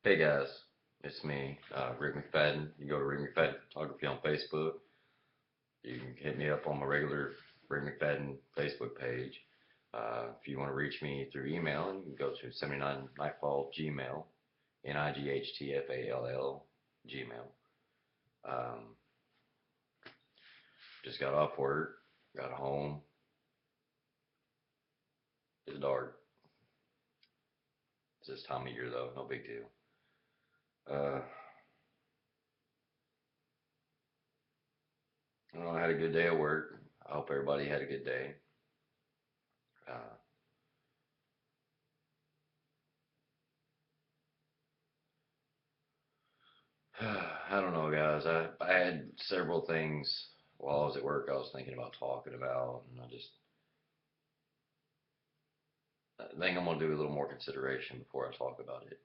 Hey guys, it's me, Rick McFadden. You can go to Rick McFadden Photography on Facebook. You can hit me up on my regular Rick McFadden Facebook page. If you want to reach me through email, you can go to 79 Nightfall Gmail, NIGHTFALL Gmail. Um, just got off work, got home. It's dark. It's this time of year though, no big deal. Uh, I don't know, I had a good day at work. I hope everybody had a good day. Uh, I don't know, guys. I had several things while I was at work I was thinking about talking about, and I think I'm gonna do a little more consideration before I talk about it.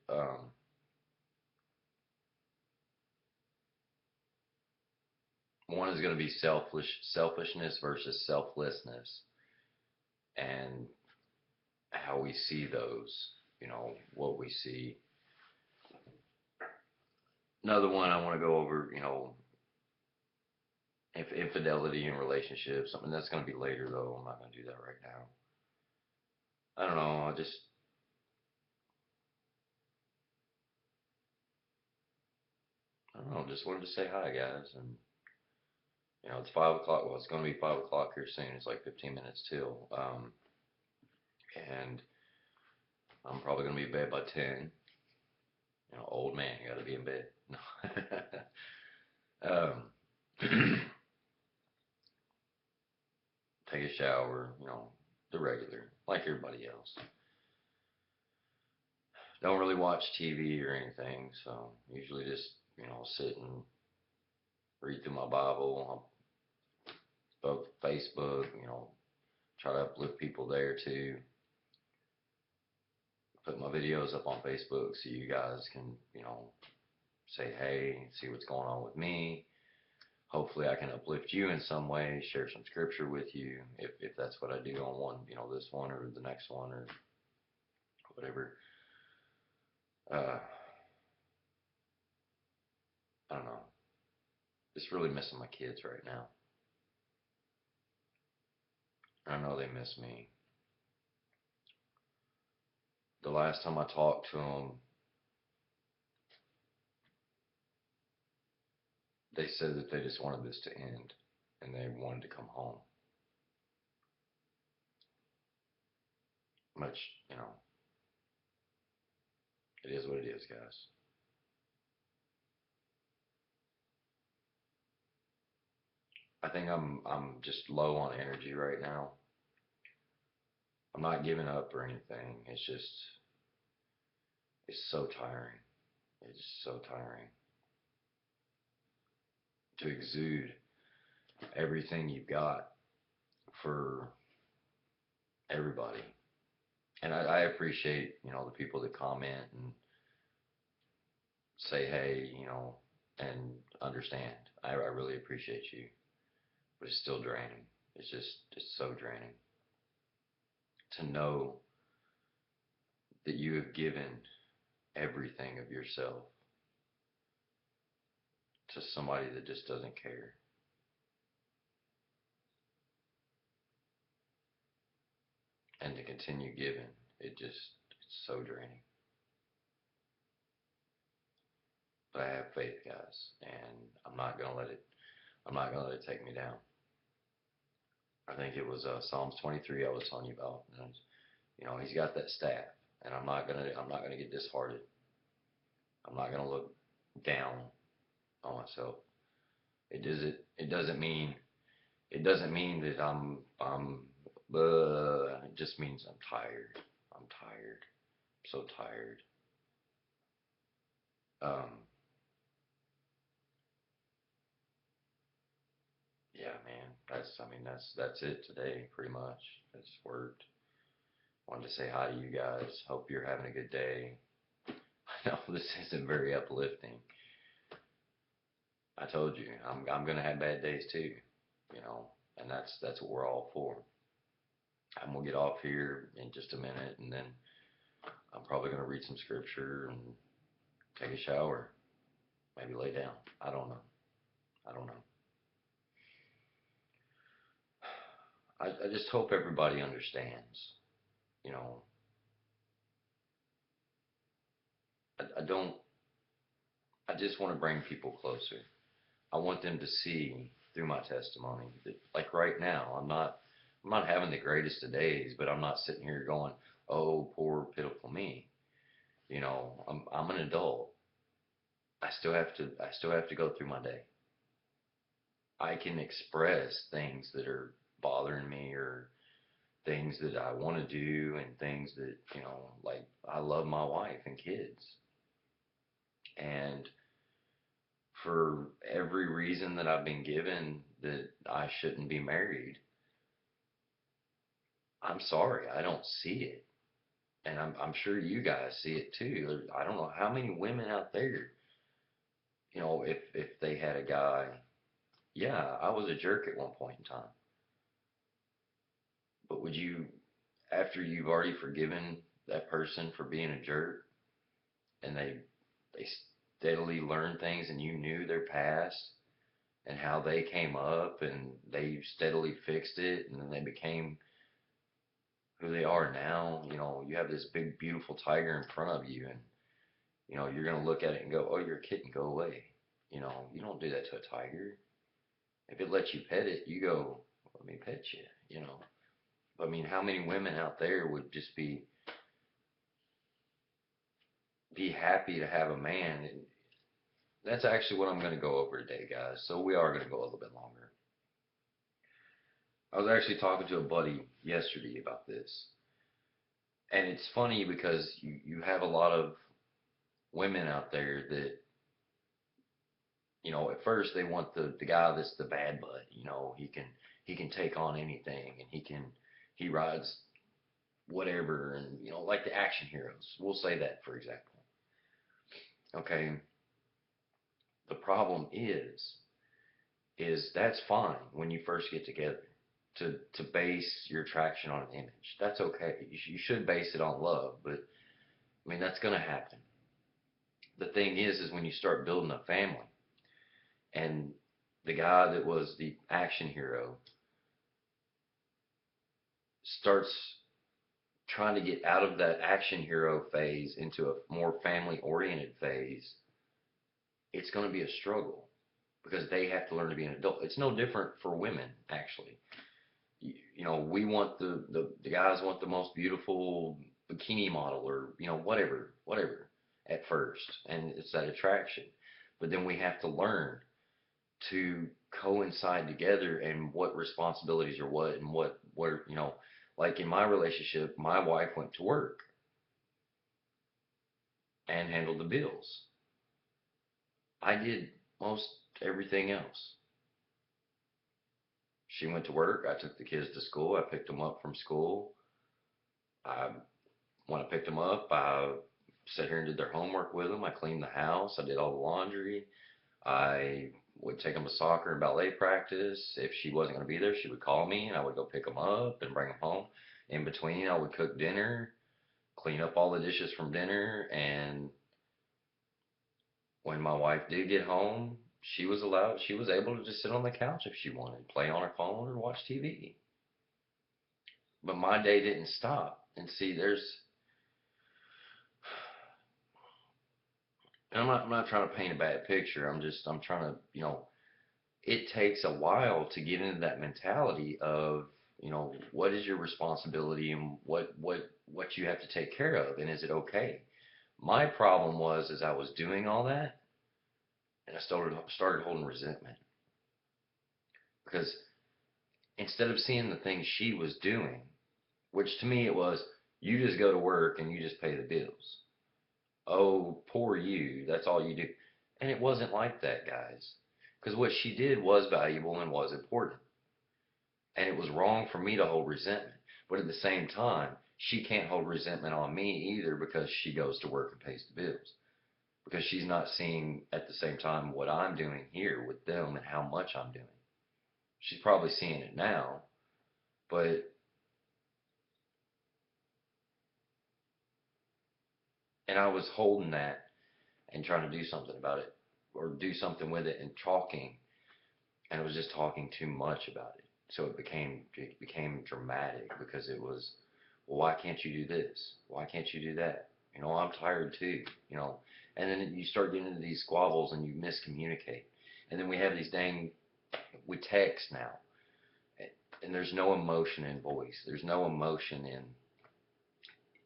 One is gonna be selfishness versus selflessness, and how we see those. What we see. Another one I want to go over. If infidelity in relationships, something that's gonna be later though. I'm not gonna do that right now. I don't know. I don't know. Just wanted to say hi, guys, and it's 5 o'clock. Well, it's going to be 5 o'clock here soon. It's like 15 minutes till. And I'm probably going to be in bed by 10. Old man, you got to be in bed. um, take a shower, the regular, like everybody else. Don't really watch TV or anything, so usually just, sit and read through my Bible, both Facebook, try to uplift people there too. Put my videos up on Facebook so you guys can, say hey, see what's going on with me. Hopefully, I can uplift you in some way, share some scripture with you, if that's what I do on one, this one or the next one or whatever. Uh, I don't know. Just really missing my kids right now. I know they miss me. The last time I talked to them, they said that they just wanted this to end and they wanted to come home. Much, it is what it is, guys. I think I'm just low on energy right now. I'm not giving up or anything. It's so tiring. It's so tiring to exude everything you've got for everybody. And I appreciate, the people that comment and say, hey, and understand. I really appreciate you, but it's still draining. It's so draining to know that you have given everything of yourself to somebody that just doesn't care. And to continue giving, it's so draining. But I have faith, guys, and I'm not gonna let it take me down. I think it was Psalms 23 I was telling you about. And, he's got that staff, and I'm not gonna get disheartened. I'm not gonna look down on myself. It doesn't mean that it just means I'm tired. I'm tired. I'm so tired. Um, yeah, man. That's it today, pretty much. I just worked. Wanted to say hi to you guys. Hope you're having a good day. I know this isn't very uplifting. I told you, I'm gonna have bad days too, and that's what we're all for. I'm gonna get off here in just a minute, and then I'm probably gonna read some scripture and take a shower, maybe lay down. I don't know. I don't know. I just hope everybody understands. You know, I don't, I just want to bring people closer. I want them to see through my testimony that, like right now, I'm not having the greatest of days, but I'm not sitting here going, "Oh, poor pitiful me." You know, I'm an adult. I still have to go through my day. I can express things that are bothering me or things that I want to do and things that, like I love my wife and kids. And for every reason that I've been given that I shouldn't be married, I'm sorry, I don't see it. And I'm sure you guys see it too. I don't know how many women out there, if they had a guy, yeah, I was a jerk at one point in time. But would you, after you've already forgiven that person for being a jerk, and they steadily learn things, and you knew their past and how they came up, and they steadily fixed it, and then they became who they are now. You have this big, beautiful tiger in front of you, and you're gonna look at it and go, "Oh, you're a kitten, go away." You don't do that to a tiger. If it lets you pet it, you go, "Let me pet you." I mean, how many women out there would just be happy to have a man? And that's actually what I'm going to go over today, guys. So we are going to go a little bit longer. I was actually talking to a buddy yesterday about this. And it's funny because you have a lot of women out there that, at first they want the guy that's the bad butt. He can take on anything, and he rides whatever, and like the action heroes. We'll say that for example. Okay. The problem is that's fine when you first get together to base your attraction on an image. That's okay. You should base it on love, but I mean that's gonna happen. The thing is when you start building a family, and the guy that was the action hero starts trying to get out of that action hero phase into a more family oriented phase, it's going to be a struggle because they have to learn to be an adult. It's no different for women, actually. We want the guys want the most beautiful bikini model, or whatever at first, and it's that attraction. But then we have to learn to coincide together, and what responsibilities are what, and what like in my relationship, my wife went to work and handled the bills. I did most everything else. She went to work, I took the kids to school, I picked them up from school. I When I picked them up, I sat here and did their homework with them. I cleaned the house. I did all the laundry. I would take them to soccer and ballet practice. If she wasn't going to be there, she would call me, and I would go pick them up and bring them home. In between, I would cook dinner, clean up all the dishes from dinner, and when my wife did get home, she was able to just sit on the couch if she wanted, play on her phone or watch TV. But my day didn't stop. And see, I'm not trying to paint a bad picture. I'm trying to, it takes a while to get into that mentality of, what is your responsibility, and what you have to take care of, and is it okay? My problem was, as I was doing all that, and I started holding resentment, because instead of seeing the things she was doing, which to me it was, you just go to work and you just pay the bills. Oh, poor you. That's all you do. And it wasn't like that, guys. Because what she did was valuable and was important. And it was wrong for me to hold resentment. But at the same time, she can't hold resentment on me either, because she goes to work and pays the bills. Because she's not seeing at the same time what I'm doing here with them and how much I'm doing. She's probably seeing it now, but, and I was holding that. and trying to do something about it or do something with it and talking, and it was just talking too much about it. So it became dramatic because it was, well, why can't you do this? Why can't you do that? I'm tired too, and then you start getting into these squabbles and you miscommunicate. And then we have these we text now, and there's no emotion in voice. There's no emotion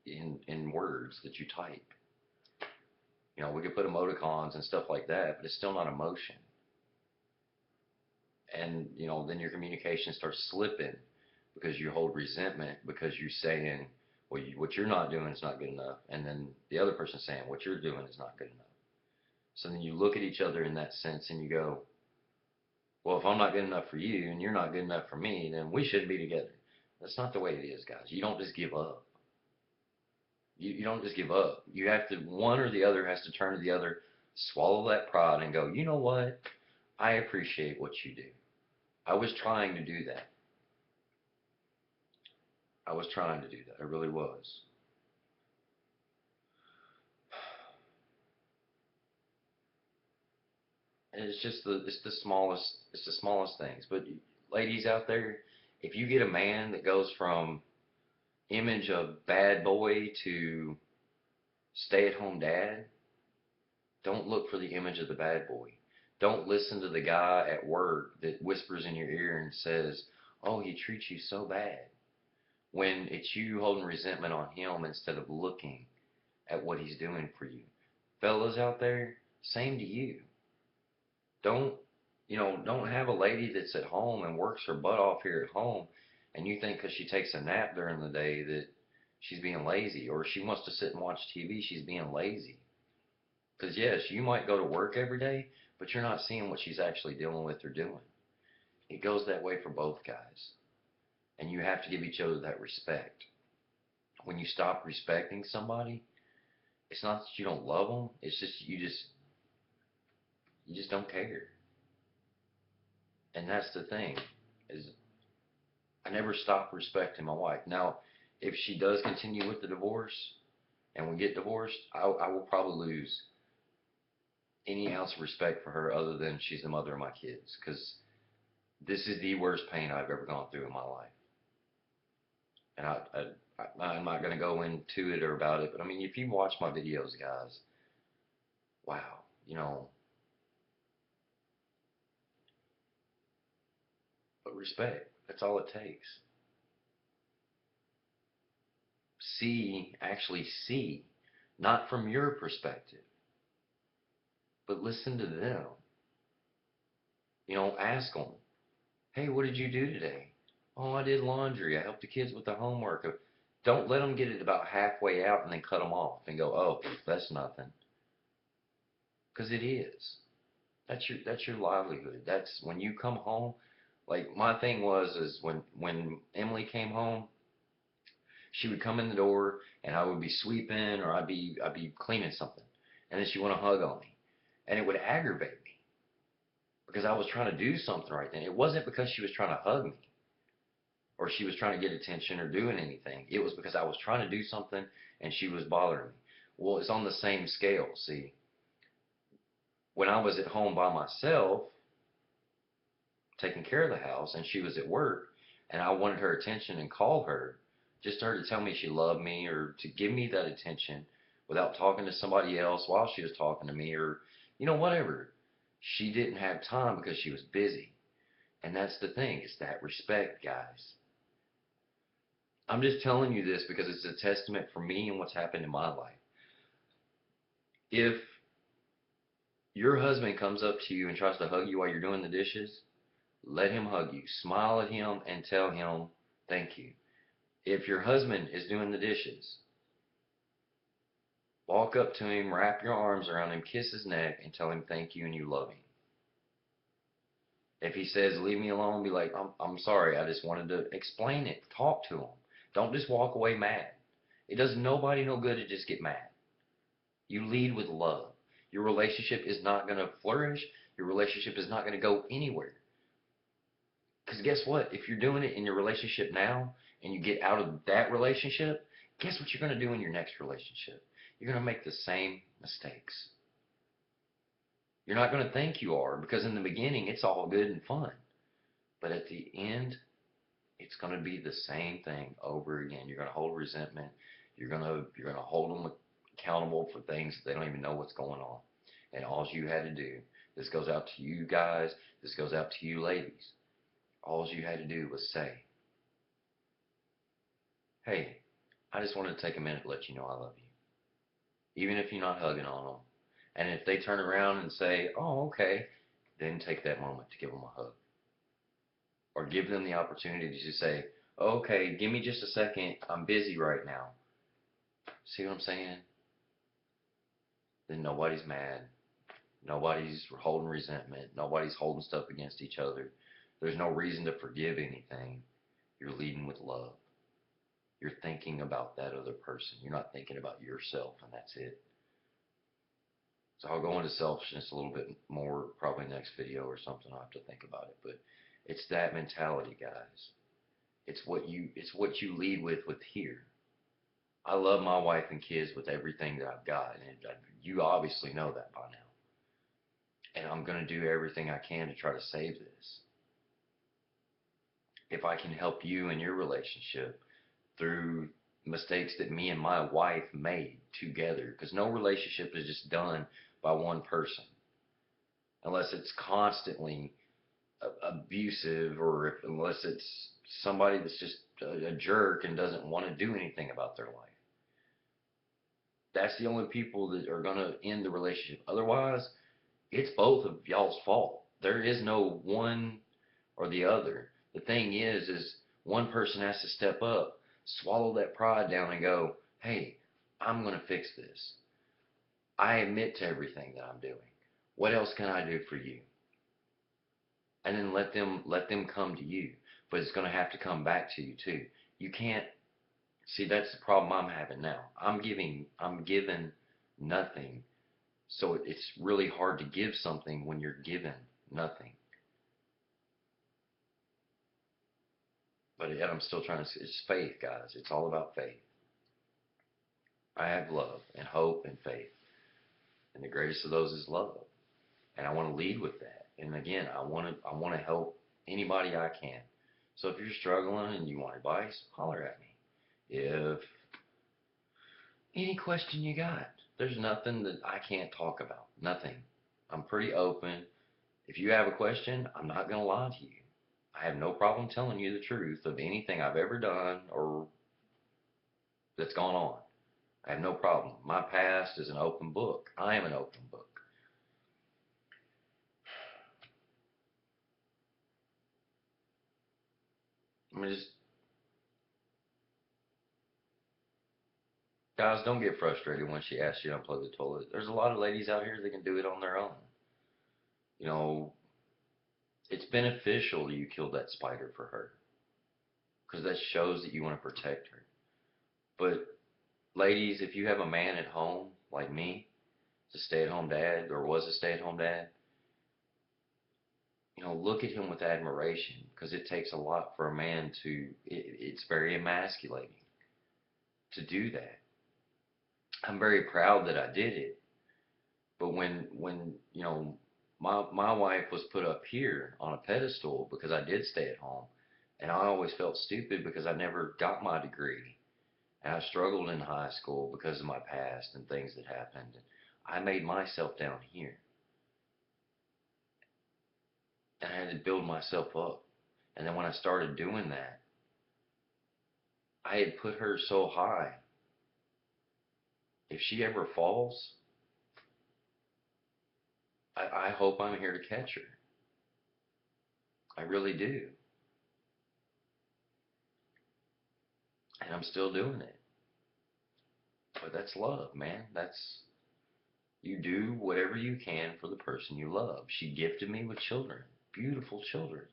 in words that you type. We could put emoticons and stuff like that, but it's still not emotion. And then your communication starts slipping because you hold resentment because you're saying, well, what you're not doing is not good enough, and then the other person's saying what you're doing is not good enough. So then you look at each other in that sense and you go, well, if I'm not good enough for you and you're not good enough for me, then we shouldn't be together. That's not the way it is, guys. You don't just give up. You don't just give up. You have to, one or the other has to turn to the other, swallow that pride and go, you know what? I appreciate what you do. I was trying to do that. I was trying to do that. I really was. And it's the smallest things. But ladies out there, if you get a man that goes from image of bad boy to stay at home dad, don't look for the image of the bad boy. Don't listen to the guy at work that whispers in your ear and says, oh, he treats you so bad, when it's you holding resentment on him instead of looking at what he's doing for you. Fellas out there, same to you. Don't have a lady that's at home and works her butt off here at home, and you think because she takes a nap during the day that she's being lazy, or she wants to sit and watch TV, she's being lazy. Because yes, you might go to work every day, but you're not seeing what she's actually dealing with or doing. It goes that way for both guys, and you have to give each other that respect. When you stop respecting somebody, it's not that you don't love them, it's just you just don't care. And that's the thing, is I never stop respecting my wife. Now, if she does continue with the divorce and we get divorced, I will probably lose any ounce of respect for her other than she's the mother of my kids, because this is the worst pain I've ever gone through in my life. And I'm not going to go into it or about it, but I mean, if you watch my videos, guys, wow, but respect, that's all it takes. Actually see, not from your perspective, but listen to them. Ask them, hey, what did you do today? Oh, I did laundry. I helped the kids with the homework. Don't let them get it about halfway out and then cut them off and go, oh, that's nothing. Because it is. That's your livelihood. That's when you come home. Like my thing is when Emily came home, she would come in the door and I would be sweeping or I'd be cleaning something, and then she want to hug on me, and it would aggravate me because I was trying to do something right then. It wasn't because she was trying to hug me or she was trying to get attention or doing anything. It was because I was trying to do something and she was bothering me. Well, it's on the same scale. See, when I was at home by myself, taking care of the house, and she was at work, and I wanted her attention and called her, just her to tell me she loved me or to give me that attention without talking to somebody else while she was talking to me or, whatever. She didn't have time because she was busy. And that's the thing, it's that respect, guys. I'm just telling you this because it's a testament for me and what's happened in my life. If your husband comes up to you and tries to hug you while you're doing the dishes, let him hug you. Smile at him and tell him thank you. If your husband is doing the dishes, walk up to him, wrap your arms around him, kiss his neck, and tell him thank you and you love him. If he says, leave me alone, be like, I'm sorry, I just wanted to explain it. Talk to him. Don't just walk away mad. It does nobody no good to just get mad. You lead with love. Your relationship is not going to flourish. Your relationship is not going to go anywhere. Because guess what? If you're doing it in your relationship now and you get out of that relationship, guess what you're going to do in your next relationship? You're going to make the same mistakes. You're not going to think you are, because in the beginning it's all good and fun. But at the end, it's going to be the same thing over again. You're going to hold resentment. You're going to hold them accountable for things they don't even know what's going on. And all you had to do, this goes out to you guys, this goes out to you ladies. All you had to do was say, "Hey, I just wanted to take a minute to let you know I love you." Even if you're not hugging on them. And if they turn around and say, "Oh, okay," then take that moment to give them a hug. Or give them the opportunity to say, "Okay, give me just a second. I'm busy right now." See what I'm saying? Then nobody's mad. Nobody's holding resentment. Nobody's holding stuff against each other. There's no reason to forgive anything. You're leading with love. You're thinking about that other person. You're not thinking about yourself, and that's it. So I'll go into selfishness a little bit more probably next video or something. I'll have to think about it. But it's that mentality, guys. It's what you lead with here. I love my wife and kids with everything that I've got, and you obviously know that by now. And I'm going to do everything I can to try to save this. If I can help you in your relationship through mistakes that me and my wife made together, because no relationship is just done by one person unless it's constantly abusive, or unless it's somebody that's just a jerk and doesn't want to do anything about their life. That's the only people that are going to end the relationship. Otherwise, it's both of y'all's fault. There is no one or the other. The thing is one person has to step up, swallow that pride down, and go, "Hey, I'm going to fix this. I admit to everything that I'm doing. What else can I do for you?" And then let them come to you. But it's going to have to come back to you too. You can't see, that's the problem I'm having now. I'm given nothing. So it's really hard to give something when you're given nothing. But yet I'm still trying to. It's faith, guys. It's all about faith. I have love and hope and faith, and the greatest of those is love. And I want to lead with that. And again, I want to help anybody I can. So if you're struggling and you want advice, holler at me. If any question you got, there's nothing that I can't talk about. Nothing. I'm pretty open. If you have a question, I'm not going to lie to you. I have no problem telling you the truth of anything I've ever done or that's gone on. I have no problem. My past is an open book. I am an open book. I mean, just guys, don't get frustrated when she asks you to unplug the toilet. There's a lot of ladies out here that can do it on their own. You know, it's beneficial you killed that spider for her because that shows that you want to protect her. But ladies, if you have a man at home like me, a stay-at-home dad or was a stay-at-home dad, look at him with admiration because it takes a lot for a man to. It's very emasculating to do that. I'm very proud that I did it. But when my wife was put up here on a pedestal because I did stay at home, and I always felt stupid because I never got my degree, and I struggled in high school because of my past and things that happened. And I made myself down here, and I had to build myself up. And then when I started doing that, I had put her so high. If she ever falls, I hope I'm here to catch her. I really do. And I'm still doing it. But that's love, man. You do whatever you can for the person you love. She gifted me with children, beautiful children.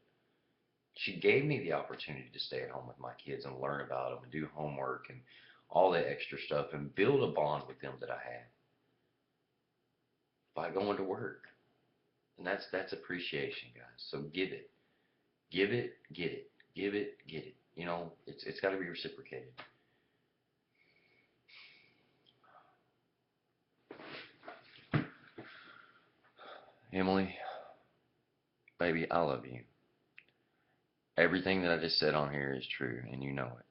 She gave me the opportunity to stay at home with my kids and learn about them and do homework and all that extra stuff and build a bond with them that I had by going to work. And that's appreciation, guys. So give it, get it, give it, get it. It's got to be reciprocated. Emily, baby, I love you. Everything that I just said on here is true, and you know it.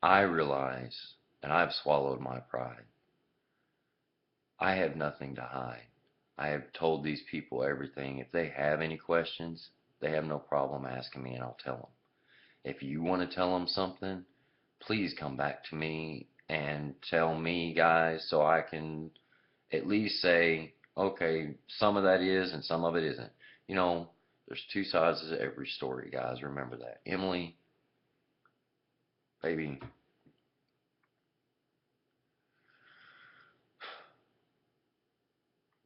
I realize, and I've swallowed my pride. I have nothing to hide. I have told these people everything. If they have any questions, they have no problem asking me, and I'll tell them. If you want to tell them something, please come back to me and tell me, guys, so I can at least say, okay, some of that is and some of it isn't. You know, there's two sides to every story, guys. Remember that. Emily, baby,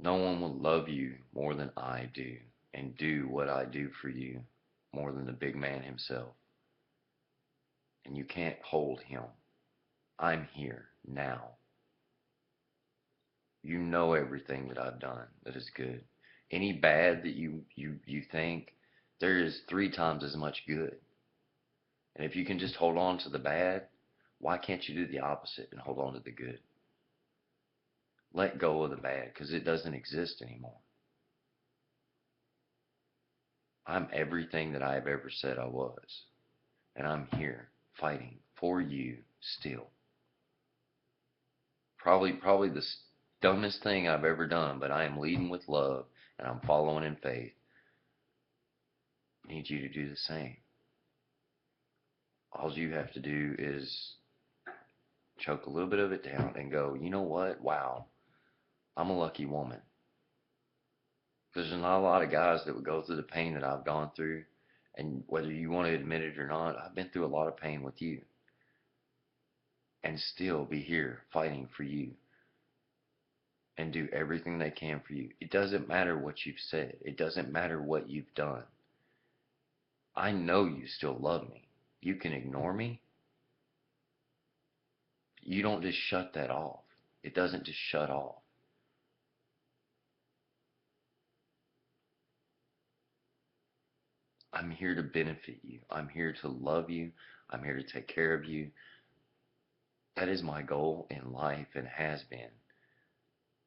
no one will love you more than I do and do what I do for you more than the big man himself. And you can't hold him. I'm here now. You know everything that I've done that is good. Any bad that you think, there is 3 times as much good. And if you can just hold on to the bad, why can't you do the opposite and hold on to the good? Let go of the bad because it doesn't exist anymore. I'm everything that I have ever said I was. And I'm here fighting for you still. Probably the dumbest thing I've ever done, but I am leading with love and I'm following in faith. I need you to do the same. All you have to do is choke a little bit of it down and go, you know what? Wow, I'm a lucky woman. Because there's not a lot of guys that would go through the pain that I've gone through. And whether you want to admit it or not, I've been through a lot of pain with you. And still be here fighting for you. And do everything they can for you. It doesn't matter what you've said. It doesn't matter what you've done. I know you still love me. You can ignore me. You don't just shut that off. It doesn't just shut off. I'm here to benefit you. I'm here to love you. I'm here to take care of you. That is my goal in life and has been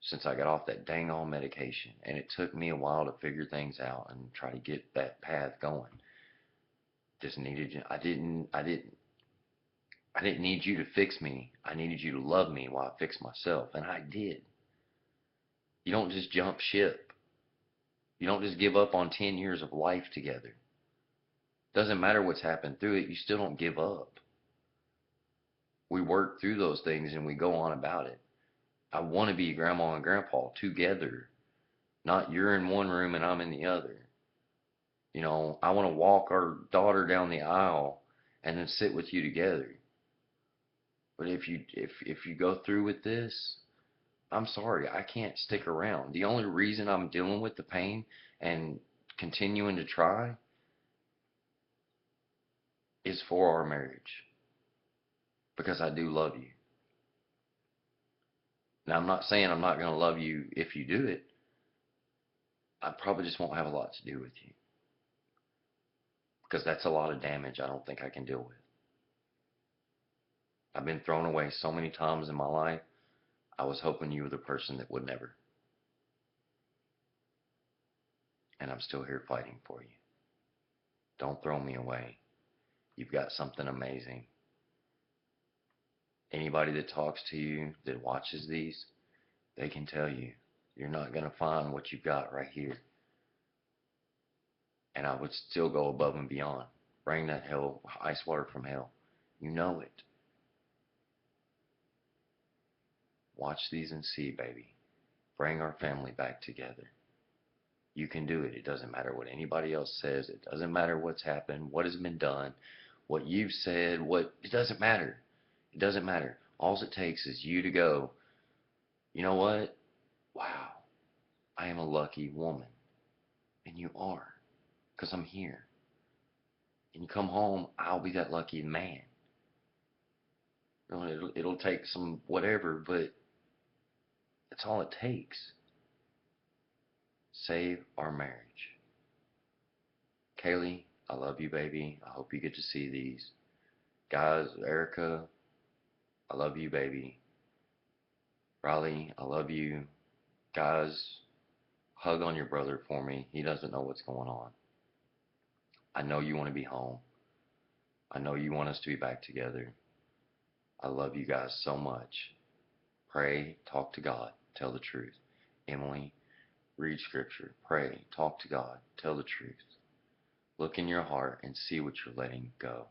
since I got off that dang on medication. And it took me a while to figure things out and try to get that path going. Just needed you. I didn't need you to fix me. I needed you to love me while I fixed myself, and I did. You don't just jump ship. You don't just give up on 10 years of life together. Doesn't matter what's happened through it, you still don't give up. We work through those things and we go on about it. I want to be grandma and grandpa together, not you're in one room and I'm in the other. You know, I want to walk our daughter down the aisle and then sit with you together. But if you go through with this, I'm sorry, I can't stick around. The only reason I'm dealing with the pain and continuing to try is for our marriage because I do love you. Now, I'm not saying I'm not going to love you if you do it. I probably just won't have a lot to do with you because that's a lot of damage I don't think I can deal with. I've been thrown away so many times in my life. I was hoping you were the person that would never. And I'm still here fighting for you. Don't throw me away. You've got something amazing. Anybody that talks to you, that watches these, they can tell you, you're not going to find what you've got right here. And I would still go above and beyond. Bring that hell, ice water from hell. You know it. Watch these and see, baby. Bring our family back together. You can do it. It doesn't matter what anybody else says. It doesn't matter what's happened, what has been done, what you've said, it doesn't matter. It doesn't matter. All it takes is you to go, you know what? Wow, I am a lucky woman. And you are, because I'm here. And you come home, I'll be that lucky man. You know, it'll take some whatever, but that's all it takes. Save our marriage. Kaylee, I love you, baby. I hope you get to see these. Guys, Erica, I love you, baby. Riley, I love you. Guys, hug on your brother for me. He doesn't know what's going on. I know you want to be home. I know you want us to be back together. I love you guys so much. Pray, talk to God, tell the truth. Emily, read scripture, pray, talk to God, tell the truth. Look in your heart and see what you're letting go.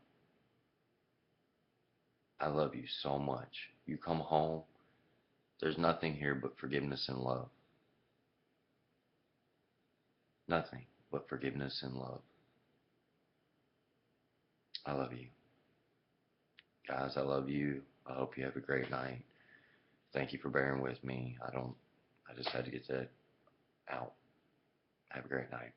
I love you so much. You come home, there's nothing here but forgiveness and love. Nothing but forgiveness and love. I love you. Guys, I love you. I hope you have a great night. Thank you for bearing with me. I just had to get that out. Have a great night.